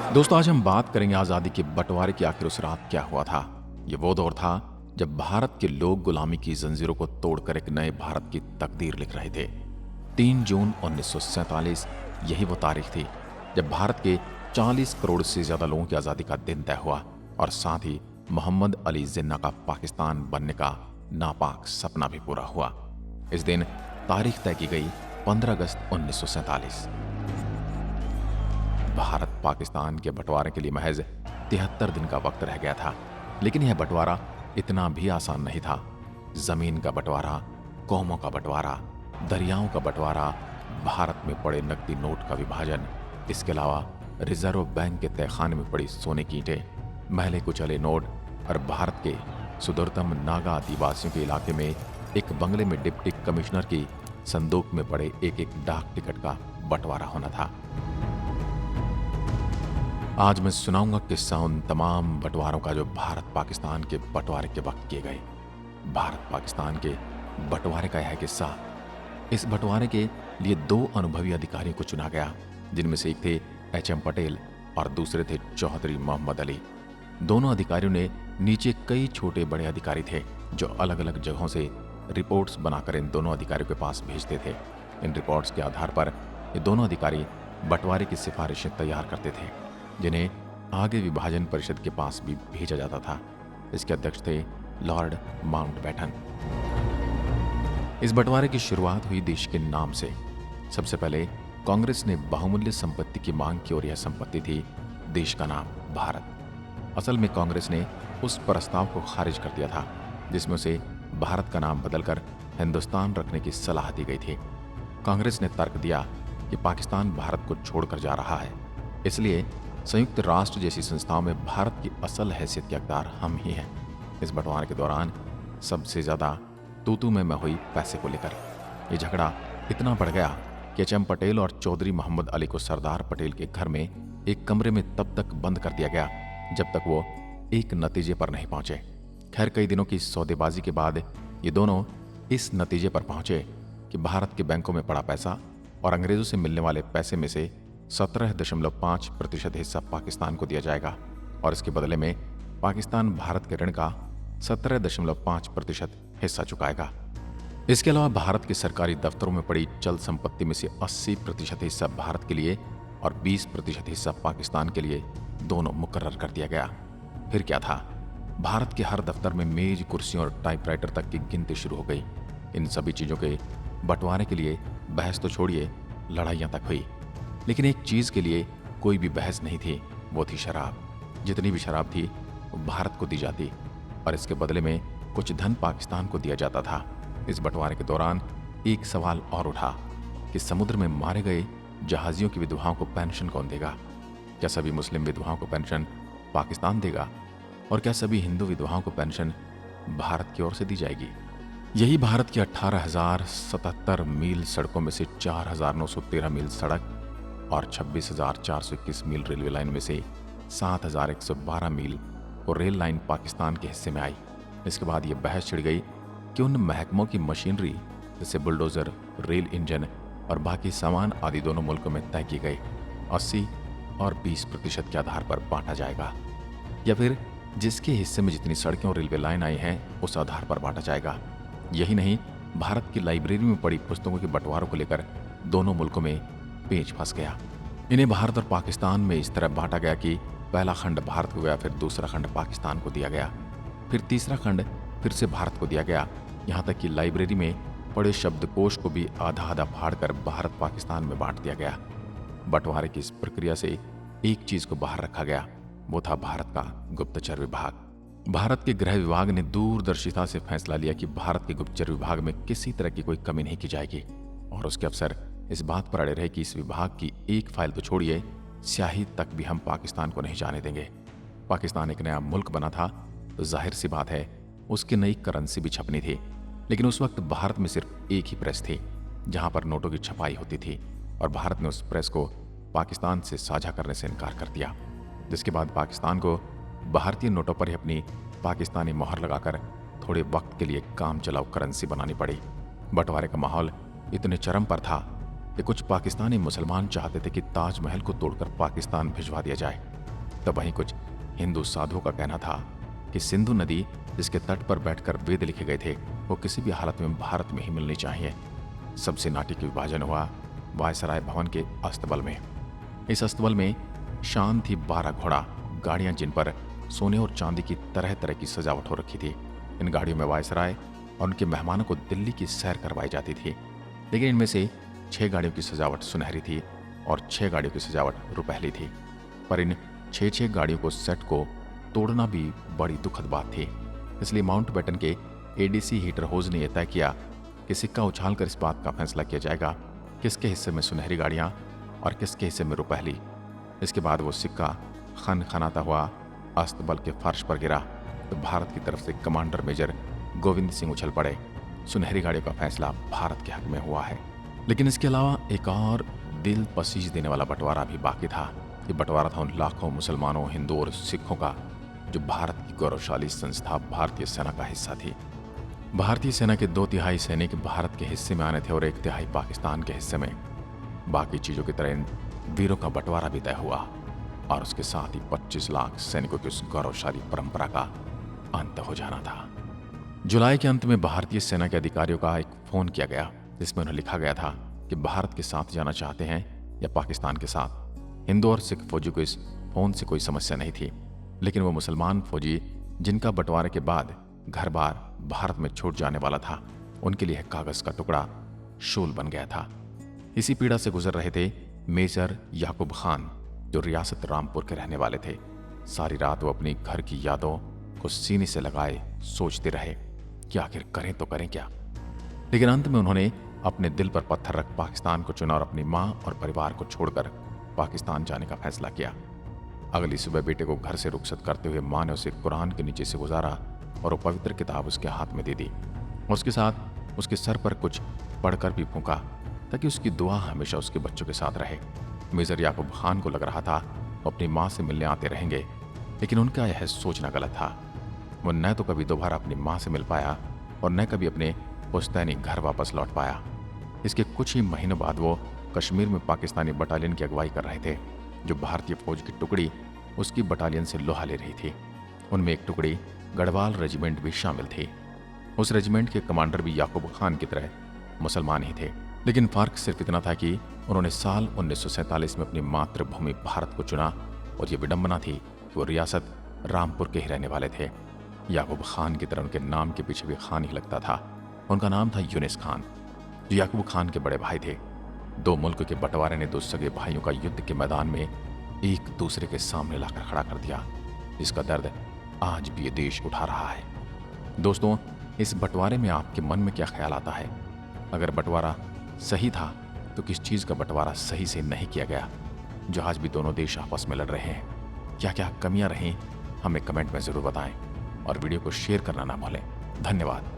दोस्तों, आज हम बात करेंगे आज़ादी के बंटवारे की आखिर उस रात क्या हुआ था। ये वो दौर था जब भारत के लोग गुलामी की जंजीरों को तोड़कर एक नए भारत की तकदीर लिख रहे थे। 3 जून 1947 यही वो तारीख थी जब भारत के 40 करोड़ से ज्यादा लोगों की आज़ादी का दिन तय हुआ और साथ ही मोहम्मद अली जिन्ना का पाकिस्तान बनने का नापाक सपना भी पूरा हुआ। इस दिन तारीख तय की गई 15 अगस्त 1947। भारत पाकिस्तान के बंटवारे के लिए महज 73 दिन का वक्त रह गया था। लेकिन यह बंटवारा इतना भी आसान नहीं था। जमीन का बंटवारा, कौमों का बंटवारा, दरियाओं का बंटवारा, भारत में पड़े नकदी नोट का विभाजन, इसके अलावा रिजर्व बैंक के तहखाने में पड़ी सोने की ईंटें, मैले कुचले नोट और भारत के सुदूरतम नागा आदिवासियों के इलाके में एक बंगले में डिप्टी कमिश्नर की संदूक में पड़े एक एक डाक टिकट का बंटवारा होना था। आज मैं सुनाऊंगा किस्सा उन तमाम बंटवारों का जो भारत पाकिस्तान के बंटवारे के वक्त किए गए। भारत पाकिस्तान के बंटवारे का यह किस्सा। इस बंटवारे के लिए 2 अनुभवी अधिकारियों को चुना गया, जिनमें से एक थे एच.एम. पटेल और दूसरे थे चौधरी मोहम्मद अली। दोनों अधिकारियों ने नीचे कई छोटे बड़े अधिकारी थे जो अलग अलग जगहों से रिपोर्ट्स बनाकर इन दोनों अधिकारियों के पास भेजते थे। इन रिपोर्ट्स के आधार पर ये दोनों अधिकारी बंटवारे की सिफारिशें तैयार करते थे, जिन्हें आगे विभाजन परिषद के पास भी भेजा जाता था। इसके अध्यक्ष थे लॉर्ड माउंटबेटन। इस बंटवारे की शुरुआत हुई देश के नाम से। सबसे पहले कांग्रेस ने बहुमूल्य संपत्ति की मांग की और यह संपत्ति थी देश का नाम भारत। असल में कांग्रेस ने उस प्रस्ताव को खारिज कर दिया था जिसमें उसे भारत का नाम बदलकर हिंदुस्तान रखने की सलाह दी गई थी। कांग्रेस ने तर्क दिया कि पाकिस्तान भारत को छोड़कर जा रहा है, इसलिए संयुक्त राष्ट्र जैसी संस्थाओं में भारत की असल हैसियत के हकदार हम ही हैं। इस बंटवारे के दौरान सबसे ज्यादा तू में हुई पैसे को लेकर। ये झगड़ा इतना बढ़ गया कि एच.एम. पटेल और चौधरी मोहम्मद अली को सरदार पटेल के घर में एक कमरे में तब तक बंद कर दिया गया जब तक वो एक नतीजे पर नहीं पहुंचे। खैर, कई दिनों की सौदेबाजी के बाद ये दोनों इस नतीजे पर पहुंचे कि भारत के बैंकों में पड़ा पैसा और अंग्रेजों से मिलने वाले पैसे में से 17.5% हिस्सा पाकिस्तान को दिया जाएगा और इसके बदले में पाकिस्तान भारत के ऋण का 17.5% हिस्सा चुकाएगा। इसके अलावा भारत के सरकारी दफ्तरों में पड़ी चल संपत्ति में से 80% हिस्सा भारत के लिए और 20% हिस्सा पाकिस्तान के लिए दोनों मुकर्रर कर दिया गया। फिर क्या था, भारत के हर दफ्तर में मेज, कुर्सियों और टाइपराइटर तक की गिनती शुरू हो गई। इन सभी चीजों के बंटवारे के लिए बहस तो छोड़िए, लड़ाइयां तक हुई। लेकिन एक चीज के लिए कोई भी बहस नहीं थी, वो थी शराब। जितनी भी शराब थी वो भारत को दी जाती और इसके बदले में कुछ धन पाकिस्तान को दिया जाता था। इस बंटवारे के दौरान एक सवाल और उठा कि समुद्र में मारे गए जहाजियों की विधवाओं को पेंशन कौन देगा? क्या सभी मुस्लिम विधवाओं को पेंशन पाकिस्तान देगा? और क्या सभी हिंदू विधवाओं को पेंशन भारत की ओर से दी जाएगी? यही भारत की 18,077 मील सड़कों में से 4,913 मील सड़क और 26,421 मील रेलवे लाइन में से 7,112 मील और रेल लाइन पाकिस्तान के हिस्से में आई। इसके बाद ये बहस छिड़ गई कि उन महकमों की मशीनरी जैसे बुलडोजर, रेल इंजन और बाकी सामान आदि दोनों मुल्कों में तय की गई 80 और 20% के आधार पर बांटा जाएगा, या फिर जिसके हिस्से में जितनी सड़कें और रेलवे लाइन आई हैं उस आधार पर बांटा जाएगा। यही नहीं, भारत की लाइब्रेरी में पड़ी पुस्तकों के बंटवारों को लेकर दोनों मुल्कों में पेच फंस गया। इन्हें भारत और पाकिस्तान में इस तरह बांटा गया कि पहला खंड भारत को गया, फिर दूसरा खंड पाकिस्तान को दिया गया, फिर तीसरा खंड फिर से भारत को दिया गया। यहाँ तक कि लाइब्रेरी में पड़े शब्दकोश को भी आधा आधा फाड़कर भारत पाकिस्तान में बांट दिया गया। बंटवारे की इस प्रक्रिया से एक चीज को बाहर रखा गया, वो था भारत का गुप्तचर विभाग। भारत के गृह विभाग ने दूरदर्शिता से फैसला लिया कि भारत के गुप्तचर विभाग में किसी तरह की कोई कमी नहीं की जाएगी और उसके अफसर इस बात पर अड़े रहे कि इस विभाग की एक फाइल तो छोड़िए, स्याही तक भी हम पाकिस्तान को नहीं जाने देंगे। पाकिस्तान एक नया मुल्क बना था तो जाहिर सी बात है उसकी नई करेंसी भी छपनी थी। लेकिन उस वक्त भारत में सिर्फ एक ही प्रेस थी जहां पर नोटों की छपाई होती थी और भारत ने उस प्रेस को पाकिस्तान से साझा करने से इनकार कर दिया, जिसके बाद पाकिस्तान को भारतीय नोटों पर ही अपनी पाकिस्तानी मोहर लगाकर थोड़े वक्त के लिए काम चलाऊ करेंसी बनानी पड़ी। बंटवारे का माहौल इतने चरम पर था कि कुछ पाकिस्तानी मुसलमान चाहते थे कि ताजमहल को तोड़कर पाकिस्तान भिजवा दिया जाए। तो वहीं कुछ हिंदू साधुओं का कहना था कि सिंधु नदी जिसके तट पर बैठकर वेद लिखे गए थे वो किसी भी हालत में भारत में ही मिलनी चाहिए। सबसे नाटकीय विभाजन हुआ वायसराय भवन के अस्तबल में। इस अस्तबल में शान थी 12 घोड़ा गाड़ियां जिन पर सोने और चांदी की तरह तरह की सजावट हो रखी थी। इन गाड़ियों में वायसराय और उनके मेहमानों को दिल्ली की सैर करवाई जाती थी। लेकिन इनमें से 6 गाड़ियों की सजावट सुनहरी थी और 6 गाड़ियों की सजावट रुपहली थी। पर इन 6 गाड़ियों को सेट को तोड़ना भी बड़ी दुखद बात थी। इसलिए माउंटबेटन के एडीसी हीटर होज ने यह तय किया कि सिक्का उछालकर इस बात का फैसला किया जाएगा किसके हिस्से में सुनहरी गाड़ियां और किसके हिस्से में रुपहली। इसके बाद वो सिक्का खन खनाता हुआ अस्तबल के फर्श पर गिरा तो भारत की तरफ से कमांडर मेजर गोविंद सिंह उछल पड़े। सुनहरी गाड़ियों का फैसला भारत के हक में हुआ है। लेकिन इसके अलावा एक और दिल पसीज देने वाला बंटवारा भी बाकी था। ये बंटवारा था उन लाखों मुसलमानों, हिंदुओं और सिखों का जो भारत की गौरवशाली संस्था भारतीय सेना का हिस्सा थी। भारतीय सेना के 2/3 सैनिक भारत के हिस्से में आने थे और 1/3 पाकिस्तान के हिस्से में। बाकी चीजों की तरह इन वीरों का बंटवारा भी तय हुआ और उसके साथ ही 25 लाख सैनिकों की उस गौरवशाली परंपरा का अंत हो जाना था। जुलाई के अंत में भारतीय सेना के अधिकारियों का एक फोन किया गया जिसमें उन्हें लिखा गया था कि भारत के साथ जाना चाहते हैं या पाकिस्तान के साथ। हिंदू और सिख फौजी को इस फोन से कोई समस्या नहीं थी, लेकिन वो मुसलमान फौजी जिनका बंटवारे के बाद घर बार भारत में छूट जाने वाला था, उनके लिए कागज का टुकड़ा शूल बन गया था। इसी पीड़ा से गुजर रहे थे मेजर याकूब खान जो रियासत रामपुर के रहने वाले थे। सारी रात वो अपनी घर की यादों को सीने से लगाए सोचते रहे कि आखिर करें तो करें क्या। लेकिन अंत में उन्होंने अपने दिल पर पत्थर रख पाकिस्तान को चुना और अपनी माँ और परिवार को छोड़कर पाकिस्तान जाने का फैसला किया। अगली सुबह बेटे को घर से रुखसत करते हुए माँ ने उसे कुरान के नीचे से गुजारा और वो पवित्र किताब उसके हाथ में दे दी। उसके साथ उसके सर पर कुछ पढ़कर भी फूंका ताकि उसकी दुआ हमेशा उसके बच्चों के साथ रहे। मेजर याकूब खान को लग रहा था वो अपनी माँ से मिलने आते रहेंगे, लेकिन उनका यह सोचना गलत था। वो न तो कभी दोबारा अपनी माँ से मिल पाया और न कभी अपने पुश्तैनी घर वापस लौट पाया। इसके कुछ ही महीनों बाद वो कश्मीर में पाकिस्तानी बटालियन की अगुवाई कर रहे थे जो भारतीय फौज की टुकड़ी उसकी बटालियन से लोहा ले रही थी। उनमें एक टुकड़ी गढ़वाल रेजिमेंट भी शामिल थी। उस रेजिमेंट के कमांडर भी याकूब खान की तरह मुसलमान ही थे, लेकिन फर्क सिर्फ इतना था कि उन्होंने साल 1947 में अपनी मातृभूमि भारत को चुना और ये विडंबना थी कि वो रियासत रामपुर के ही रहने वाले थे। याकूब खान की तरह उनके नाम के पीछे भी खान ही लगता था। उनका नाम था यूनिस खान जो याकूब खान के बड़े भाई थे। 2 मुल्क के बंटवारे ने 2 सगे भाइयों का युद्ध के मैदान में एक दूसरे के सामने लाकर खड़ा कर दिया, जिसका दर्द आज भी ये देश उठा रहा है। दोस्तों, इस बंटवारे में आपके मन में क्या ख्याल आता है? अगर बंटवारा सही था तो किस चीज़ का बंटवारा सही से नहीं किया गया जो आज भी दोनों देश आपस में लड़ रहे हैं? क्या क्या कमियां रहीं हमें कमेंट में ज़रूर बताएं और वीडियो को शेयर करना ना भूलें। धन्यवाद।